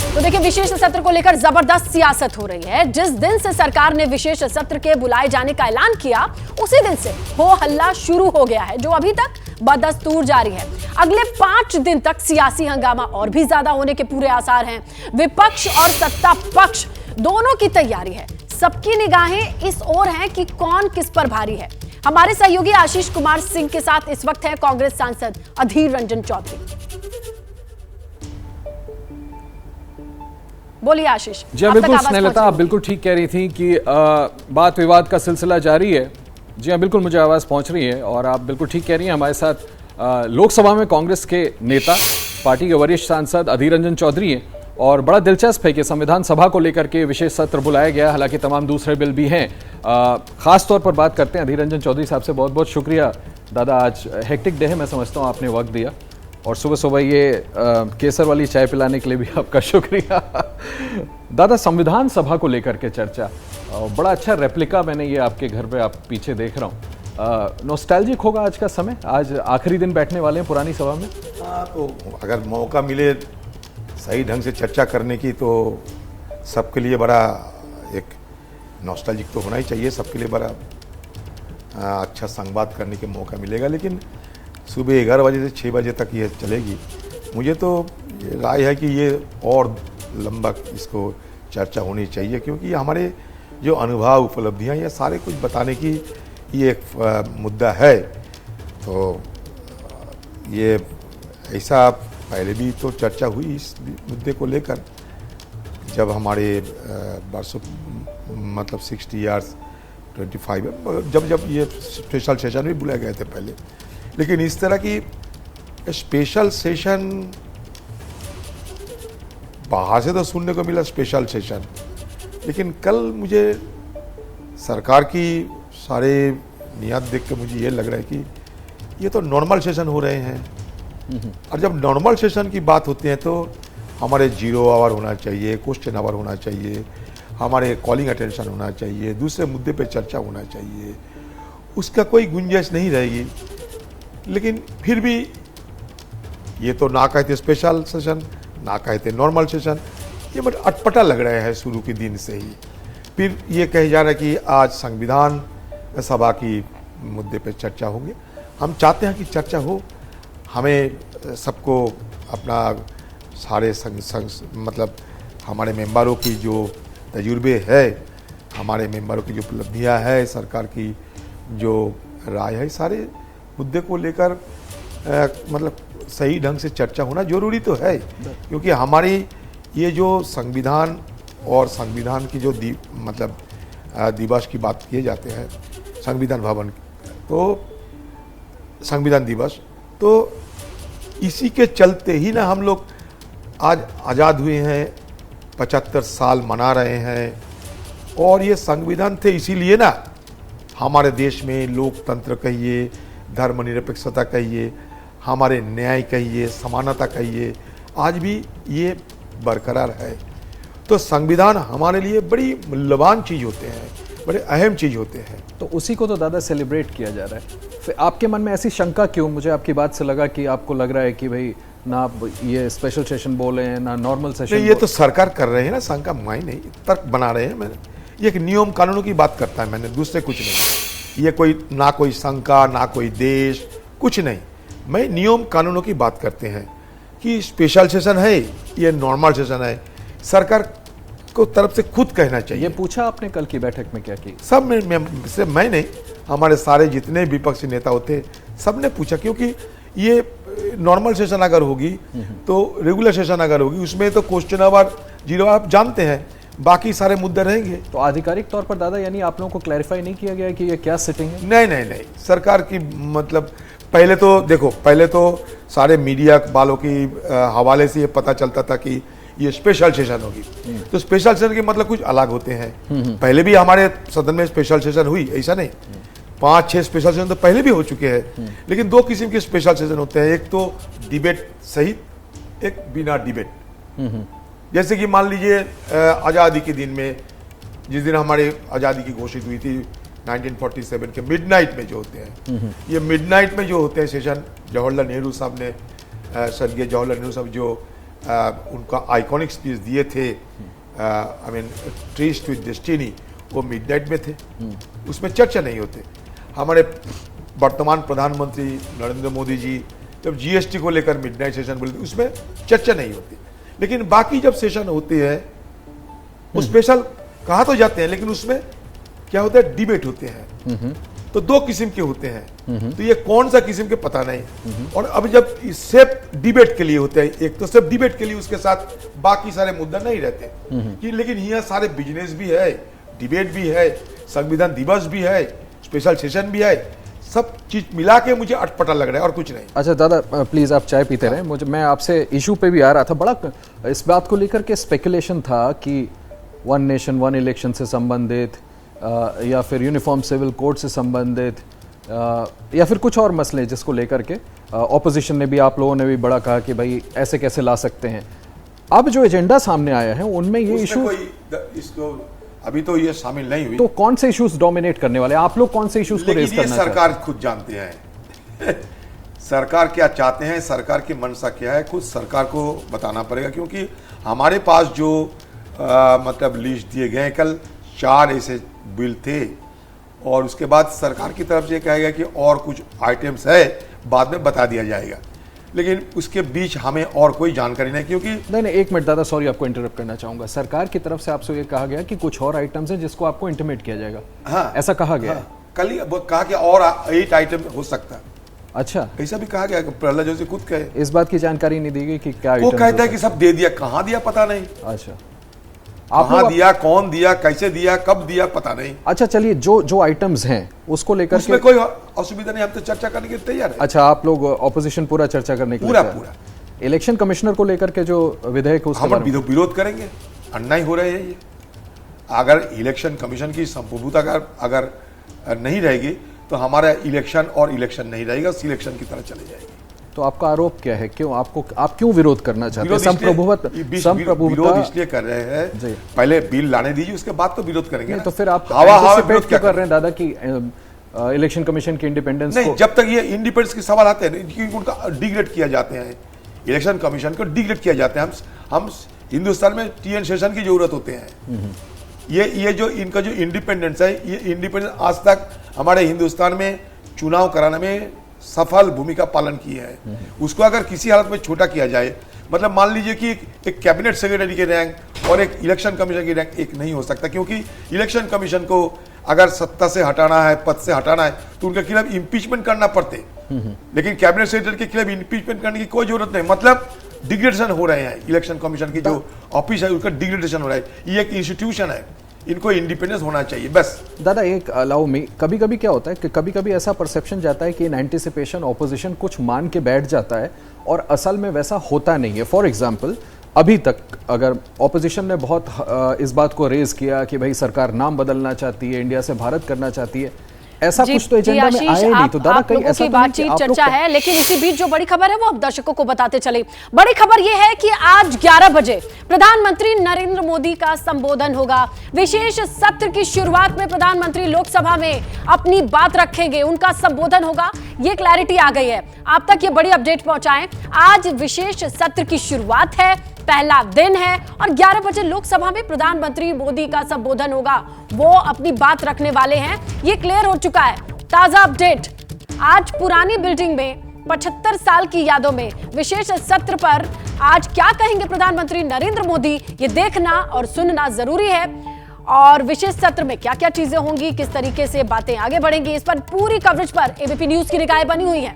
तो देखिए, विशेष सत्र को लेकर जबरदस्त सियासत हो रही है। जिस दिन से सरकार ने विशेष सत्र के बुलाए जाने का ऐलान किया, उसी दिन से हो हल्ला शुरू हो गया है, जो अभी तक बदस्तूर जारी है। अगले 5 दिन तक सियासी हंगामा और भी ज्यादा होने के पूरे आसार हैं। विपक्ष और सत्ता पक्ष दोनों की तैयारी है। सबकी निगाहें इस ओर हैं कि कौन किस पर भारी है। हमारे सहयोगी आशीष कुमार सिंह के साथ इस वक्त है कांग्रेस सांसद अधीर रंजन चौधरी। बोलिए आशीष। जी हाँ, बिल्कुल स्नेहलता, आप बिल्कुल ठीक कह रही थी कि बात विवाद का सिलसिला जारी है। जी हाँ, बिल्कुल मुझे आवाज़ पहुंच रही है और आप बिल्कुल ठीक कह रही हैं। हमारे साथ लोकसभा में कांग्रेस के नेता, पार्टी के वरिष्ठ सांसद अधीर रंजन चौधरी हैं और बड़ा दिलचस्प है कि संविधान सभा को लेकर के विशेष सत्र बुलाया गया। हालांकि तमाम दूसरे बिल भी हैं। खास तौर पर बात करते हैं अधीर रंजन चौधरी साहब से। बहुत बहुत शुक्रिया दादा, आज हेक्टिक डे है, मैं समझता हूँ आपने वक्त दिया और सुबह सुबह ये केसर वाली चाय पिलाने के लिए भी आपका शुक्रिया। दादा, संविधान सभा को लेकर के चर्चा, बड़ा अच्छा रेप्लिका मैंने ये आपके घर पे आप पीछे देख रहा हूँ। नॉस्टैल्जिक होगा आज का समय, आज आखिरी दिन बैठने वाले हैं पुरानी सभा में। हाँ, तो अगर मौका मिले सही ढंग से चर्चा करने की तो सबके लिए बड़ा एक नॉस्टैल्जिक तो होना ही चाहिए। सबके लिए बड़ा अच्छा संवाद करने के मौका मिलेगा। लेकिन सुबह 11 बजे से 6 बजे तक ये चलेगी। मुझे तो ये राय है कि ये और लंबा इसको चर्चा होनी चाहिए, क्योंकि ये हमारे जो अनुभव, उपलब्धियां, ये सारे कुछ बताने की ये एक मुद्दा है। तो ये ऐसा पहले भी तो चर्चा हुई इस मुद्दे को लेकर, जब हमारे वर्षों मतलब 60 ईयर्स 25 जब ये स्पेशल सेशन भी बुलाए गए थे पहले। लेकिन इस तरह की स्पेशल सेशन बाहर से तो सुनने को मिला, स्पेशल सेशन, लेकिन कल मुझे सरकार की सारे नियत देख के मुझे ये लग रहा है कि ये तो नॉर्मल सेशन हो रहे हैं। और जब नॉर्मल सेशन की बात होती है तो हमारे 0 आवर होना चाहिए, क्वेश्चन आवर होना चाहिए, हमारे कॉलिंग अटेंशन होना चाहिए, दूसरे मुद्दे पे चर्चा होना चाहिए, उसका कोई गुंजाइश नहीं रहेगी। लेकिन फिर भी ये तो ना कहते स्पेशल सेशन, ना कहते नॉर्मल सेशन, ये बड़ा अटपटा लग रहा है शुरू के दिन से ही। फिर ये कहे जा रहा है कि आज संविधान सभा की मुद्दे पे चर्चा होंगे। हम चाहते हैं कि चर्चा हो, हमें सबको अपना सारे मतलब हमारे मेंबरों की जो तजुर्बे है, हमारे मेंबरों की जो उपलब्धियां है, सरकार की जो राय है, सारे मुद्दे को लेकर मतलब सही ढंग से चर्चा होना जरूरी तो है। क्योंकि हमारी ये जो संविधान और संविधान की जो मतलब दिवस की बात किए जाते हैं, संविधान भवन, तो संविधान दिवस, तो इसी के चलते ही ना हम लोग आज आज़ाद हुए हैं, 75 साल मना रहे हैं। और ये संविधान थे इसीलिए ना हमारे देश में लोकतंत्र कहिए, धर्मनिरपेक्षता कहिए, हमारे न्याय कहिए, समानता कहिए, आज भी ये बरकरार है। तो संविधान हमारे लिए बड़ी मूल्यवान चीज़ होते हैं, बड़े अहम चीज़ होते हैं। तो उसी को तो दादा सेलिब्रेट किया जा रहा है। फिर आपके मन में ऐसी शंका क्यों? मुझे आपकी बात से लगा कि आपको लग रहा है कि भाई ना ये स्पेशल सेशन बोले हैं ना नॉर्मल सेशन। ये तो सरकार कर रहे हैं ना, शंका मैं नहीं, तर्क बना रहे हैं। मैंने ये एक नियम कानूनों की बात करता है, मैंने दूसरे कुछ नहीं। ये कोई ना कोई शंका, ना कोई देश, कुछ नहीं। मैं नियम कानूनों की बात करते हैं कि स्पेशल सेशन है, ये नॉर्मल सेशन है, सरकार को तरफ से खुद कहना चाहिए। ये पूछा आपने कल की बैठक में क्या की? सब में से मैं नहीं, हमारे सारे जितने विपक्षी नेता होते सब ने पूछा। क्योंकि ये नॉर्मल सेशन अगर होगी तो रेगुलर सेशन अगर होगी, उसमें तो क्वेश्चन आवर 0 आप जानते हैं, बाकी सारे मुद्दे रहेंगे। तो आधिकारिक तौर पर दादा यानी आप लोगों को क्लैरिफाई नहीं किया गया कि ये क्या सिटिंग है? नहीं, सरकार की मतलब पहले तो देखो, पहले तो सारे मीडिया वालों की हवाले से ये पता चलता था कि ये स्पेशल सेशन होगी। तो स्पेशल सेशन के मतलब कुछ अलग होते हैं। पहले भी हमारे सदन में स्पेशल सेशन हुई, ऐसा नहीं, 5-6 स्पेशल सेशन तो पहले भी हो चुके हैं। लेकिन 2 किस्म के स्पेशल सेशन होते हैं, एक तो डिबेट सहित, एक बिना डिबेट। जैसे कि मान लीजिए आज़ादी के दिन में, जिस दिन हमारी आज़ादी की घोषित हुई थी 1947 के मिडनाइट में जो होते हैं, ये मिडनाइट में जो होते हैं सेशन, जवाहरलाल नेहरू साहब ने, स्वर्गीय जवाहरलाल नेहरू साहब जो उनका आइकॉनिक स्पीच दिए थे, I mean traced with destiny, वो मिडनाइट में थे, उसमें चर्चा नहीं होते। हमारे वर्तमान प्रधानमंत्री नरेंद्र मोदी जी जब जीएसटी को लेकर मिडनाइट सेशन बोलते उसमें चर्चा नहीं होती, लेकिन बाकी जब सेशन होते हैं वो स्पेशल कहा तो जाते हैं, लेकिन उसमें क्या होता है, डिबेट होते हैं। तो दो किस्म के होते हैं, तो ये कौन सा किस्म के पता नहीं। और अब जब सिर्फ डिबेट के लिए होते हैं, एक तो सिर्फ डिबेट के लिए, उसके साथ बाकी सारे मुद्दा नहीं रहते कि, लेकिन यहाँ सारे बिजनेस भी है, डिबेट भी है, संविधान दिवस भी है, स्पेशल सेशन भी है, सब चीज मिला के मुझे अटपटा लग रहा है और कुछ नहीं। अच्छा दादा प्लीज आप चाय पीते रहे, मुझे मैं आपसे इशू पे भी आ रहा था, बड़ा इस बात को लेकर के स्पेकुलेशन था कि वन नेशन वन इलेक्शन से संबंधित या फिर यूनिफॉर्म सिविल कोड से संबंधित या फिर कुछ और मसले जिसको लेकर के ऑपोजिशन ने भी, आप लोगों ने भी बड़ा कहा कि भाई ऐसे कैसे ला सकते हैं। अब जो एजेंडा सामने आया है उनमें ये इशू इसको अभी तो ये शामिल नहीं हुई, तो कौन से इश्यूज डोमिनेट करने वाले, आप लोग कौन से इश्यूज को रेज करना चाहते हैं? सरकार खुद जानते हैं सरकार क्या चाहते हैं, सरकार की मंशा क्या है, खुद सरकार को बताना पड़ेगा। क्योंकि हमारे पास जो मतलब लिस्ट दिए गए, कल 4 ऐसे बिल थे और उसके बाद सरकार की तरफ से कहा गया कि और कुछ आइटम्स है, बाद में बता दिया जाएगा, लेकिन उसके बीच हमें और कोई जानकारी नहीं। क्योंकि नहीं एक मिनट दादा, सॉरी आपको इंटरप्ट करना चाहूंगा, सरकार की तरफ से आपसे ये कहा गया कि कुछ और आइटम्स हैं जिसको आपको इंटीमेट किया जाएगा। हाँ, ऐसा कहा गया। हाँ, कल ही कहा कि और 8 आइटम हो सकता है। अच्छा, ऐसा भी कहा गया, प्रहलाद जोशी खुद कहे, इस बात की जानकारी नहीं दी गई कि क्या वो कहता है कि सब दे दिया, कहाँ दिया पता नहीं। अच्छा, कहाँ दिया, कौन दिया, कैसे दिया, कब दिया, पता नहीं। अच्छा चलिए, जो आइटम्स हैं उसको लेकर उसमें कोई असुविधा नहीं, हम तो चर्चा करने के लिए तैयार है। अच्छा, आप लोग ऑपोजिशन पूरा चर्चा करने के लिए पूरा इलेक्शन कमिश्नर को लेकर के जो विधेयक हम विरोध करेंगे, अन्याय हो रहे हैं ये। अगर इलेक्शन कमीशन की संप्रभुता अगर नहीं रहेगी तो हमारा इलेक्शन और इलेक्शन नहीं रहेगा, सिलेक्शन की तरह चले जाएगी। तो आपका आरोप क्या है, क्यों आप क्यों विरोध करना चाहते हैं? विरोध इसलिए कर रहे हैं, पहले बिल लाने दीजिए, उसके बाद तो विरोध करेंगे। तो फिर आप विरोध क्यों कर रहे हैं दादा की इलेक्शन कमीशन की इंडिपेंडेंस नहीं, जब तक ये इंडिपेंडेंस के सवाल आते हैं क्योंकि उनका डिग्रेड किया जाते हैं, इलेक्शन कमीशन को डिग्रेड किया जाते हैं। हम हिंदुस्तान में TN शेषन की जरूरत होते हैं। ये जो इनका जो इंडिपेंडेंस है, ये इंडिपेंडेंस आज तक हमारे हिंदुस्तान में चुनाव कराने में सफल भूमिका पालन की है। उसको अगर किसी हालत में छोटा किया जाए, मतलब मान लीजिए कि एक कैबिनेट सेक्रेटरी के रैंक और एक इलेक्शन कमीशन की रैंक एक नहीं हो सकता, क्योंकि इलेक्शन कमीशन को अगर सत्ता से हटाना है, पद से हटाना है, तो उनके खिलाफ इम्पीचमेंट करना पड़ते, लेकिन कैबिनेट सेक्रेटरी के खिलाफ इम्पीचमेंट करने की कोई जरूरत नहीं। मतलब डिग्रेडेशन हो रहे हैं, इलेक्शन कमीशन की जो ऑफिस है उसका डिग्रेडेशन हो रहा है। ये एक इंस्टीट्यूशन है, इनको इंडिपेंडेंस होना चाहिए बस। दादा एक अलाउ में, कभी कभी क्या होता है कि कभी कभी ऐसा परसेप्शन जाता है कि इन एंटिसिपेशन ऑपोजिशन कुछ मान के बैठ जाता है और असल में वैसा होता नहीं है। फॉर एग्जाम्पल, अभी तक अगर ऑपोजिशन ने बहुत इस बात को रेज किया कि भाई सरकार नाम बदलना चाहती है, इंडिया से भारत करना चाहती है, ऐसा कुछ तो एजेंडा में आया नहीं। तो दादा कहीं ऐसा बातचीत चर्चा है, लेकिन इसी बीच जो बड़ी खबर है वो अब दर्शकों को बताते चले। बड़ी खबर यह है कि आज 11 बजे प्रधानमंत्री नरेंद्र मोदी का संबोधन होगा। विशेष सत्र की शुरुआत में प्रधानमंत्री लोकसभा में अपनी बात रखेंगे, उनका संबोधन होगा, ये क्लैरिटी आ गई है। आप तक ये बड़ी अपडेट पहुंचाएं। आज विशेष सत्र की शुरुआत है, पहला दिन है और 11 बजे लोकसभा में प्रधानमंत्री मोदी का संबोधन होगा, वो अपनी बात रखने वाले हैं, ये क्लियर हो चुका है। ताजा अपडेट, आज पुरानी बिल्डिंग में 75 साल की यादों में विशेष सत्र पर आज क्या कहेंगे प्रधानमंत्री नरेंद्र मोदी, ये देखना और सुनना जरूरी है। और विशेष सत्र में क्या क्या चीजें होंगी, किस तरीके से बातें आगे बढ़ेंगी, इस पर पूरी कवरेज पर एबीपी न्यूज की निगाहें बनी हुई है।